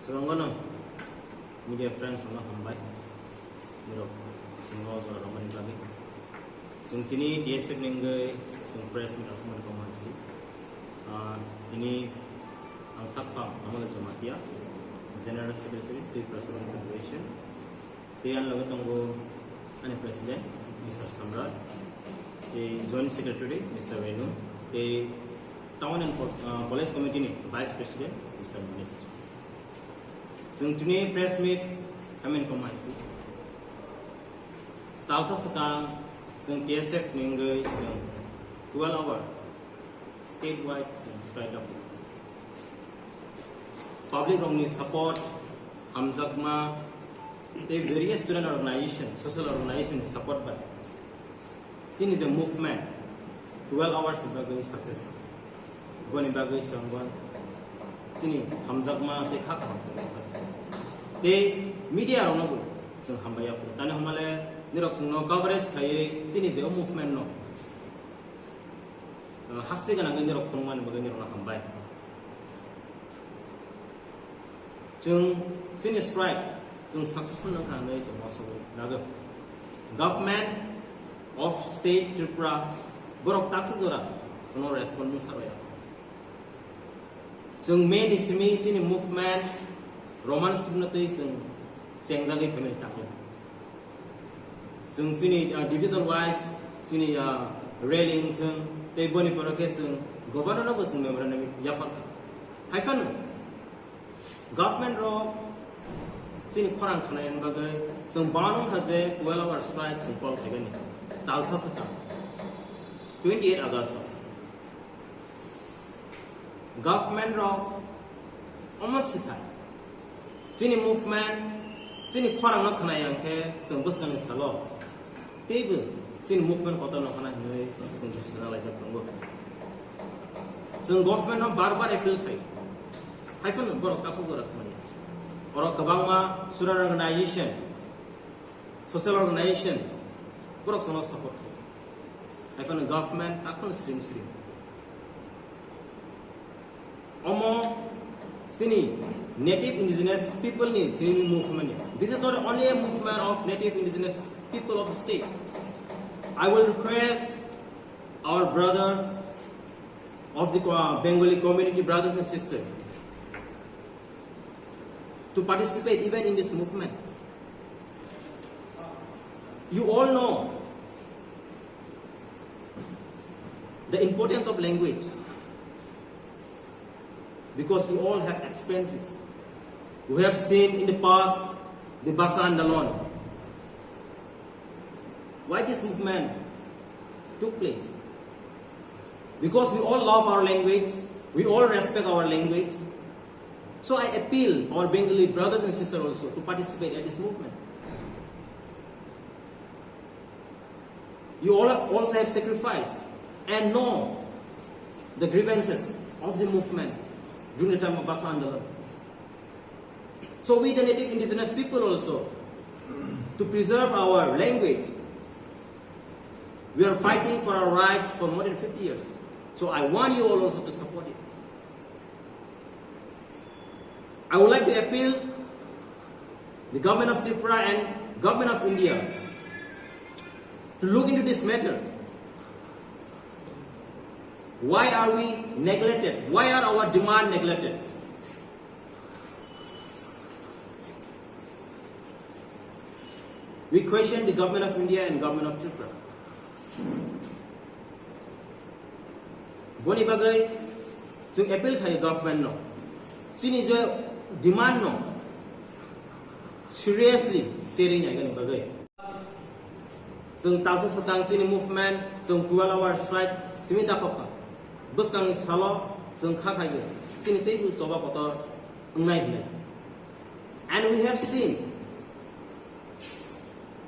Surangana, media friends from Hambai, Europe, some laws or Roman Islamic. Some tini TSF Ningai, some press meet Asman Komansi. Ini Ansakha Amal Jamatia, General Secretary, the President Federation, Tian Lagatongo, and President, Mr. Samrat, the Joint Secretary, Mr. Venu, the Town and Police Committee, Vice President, Mr. Minister. So today press meet kami komasi. Talsa sekang sung TSF ningai sung 12-hour statewide strike up. Public only support Hamzakma a various student organization, social organization is support by. Sin is a movement. 12 hours is going success. Going back with someone. Sini Hamzakma they khak Hamzakma. They media are not good. So Hambaya for Tana Hamale, Nirox no coverage, Sini is a movement no. Hasigan and Niro Kuman Baganiro Hambai. Chung Sini strike, some successful candidates also. Government of state Tripura, Borok Taxadora, so no response. So main is me in movement. Roman student is Sengzagi family tackle. So, division wise, Suni Railington, they boni provocation, governor of the member Yafaka. Hyphen government law, Sini Koran Kanayan Bagay, some Banum has a 12-hour strike in Paul Kagani, Talsasaka, 28 August. Government law almost time. Sini movement, sini korang nak kena yang ke sembus dengan salah. Tiba, sini movement kota nak kena ni sembus salah lagi tunggu. Sini government nak bar-bar appeal thay. Hyphen borok tak sudah kena. Orang kebang ma student organization, social organization, borok semua support. Hyphen government takkan stream. Omo sini native indigenous people ni sini movement. This is not only a movement of native indigenous people of the state. I will request our brother of the Bengali community, brothers and sisters, to participate even in this movement. You all know the importance of language. Because we all have experiences. We have seen in the past the Basa Andalon. Why this movement took place? Because we all love our language, we all respect our language. So I appeal our Bengali brothers and sisters also to participate in this movement. You all also have sacrificed and know the grievances of the movement during the time of Basa Andalon. So we the native indigenous people also, to preserve our language, we are fighting for our rights for more than 50 years. So I want you all also to support it. I would like to appeal the government of Tripura and government of India to look into this matter. Why are we neglected? Why are our demand neglected? We question the government of India and government of Tripura. Boni bagay, sung appeal kay government no. Sini jo demand no. Seriously, sharing niya gani bagay. Sung talsa satang sini movement, sung 12-hour strike, simi dapat. Bus kang salah sung khakai ge sini teibu coba kotor unai. And we have seen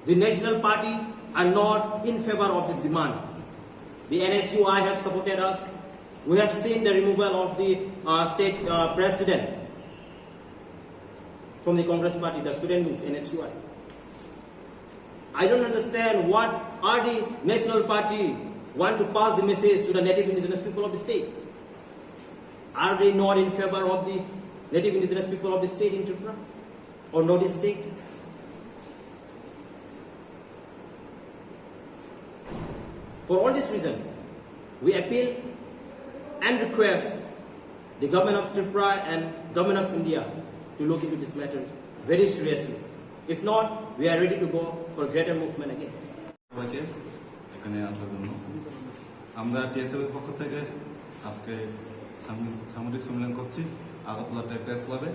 the national party are not in favor of this demand. The NSUI have supported us. We have seen the removal of the state president from the Congress party, the student wings, NSUI. I don't understand what are the national party want to pass the message to the native indigenous people of the state. Are they not in favor of the native indigenous people of the state in Tripura or Northeast state. For all this reason, we appeal and request the government of Tripura and government of India to look into this matter very seriously. If not, we are ready to go for greater movement again. আমরা টিএসএফের পক্ষ থেকে আজকে সামরিক সম্মেলন করছি Agartala press ক্লাবে।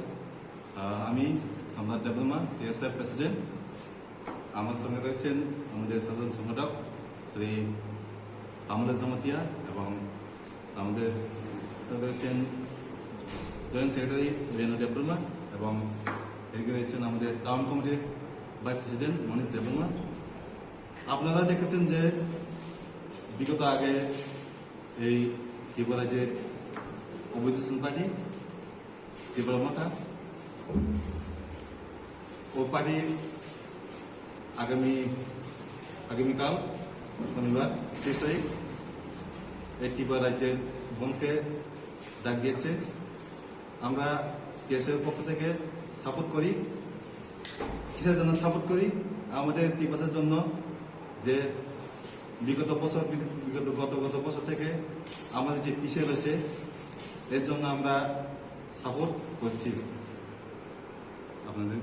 আমি সম্রাট দেববর্মা, টিএসএফ প্রেসিডেন্ট। আমার সঙ্গে রয়েছেন আমাদের সাধারণ সংগঠক শ্রী আমলে জমাতিয়া এবং আমাদের রয়েছেন জয়েন্ট সেক্রেটারি রেনু দেববর্মা এবং এদিকে রয়েছেন আমাদের টাউন কমিটির ভাইস প্রেসিডেন্ট মনীষ দেববর্মা। আপনারা দেখেছেন যে বিগত আগে এই ত্রিপুরা যে অপোজিশন পার্টি ত্রিপুরা মাঠা ও পার্টির আগামীকাল শনিবার 30 তারিখ এই ত্রিপুরা রাজ্যের বনকে ডাক দিয়েছে। আমরা কেসের পক্ষ থেকে সাপোর্ট করি। কিসের জন্য সাপোর্ট করি? আমাদের ত্রিপুরার জন্য যে গত বছর থেকে আমাদের যে পিছিয়ে রয়েছে এর জন্য আমরা সাপোর্ট করছি আপনাদের।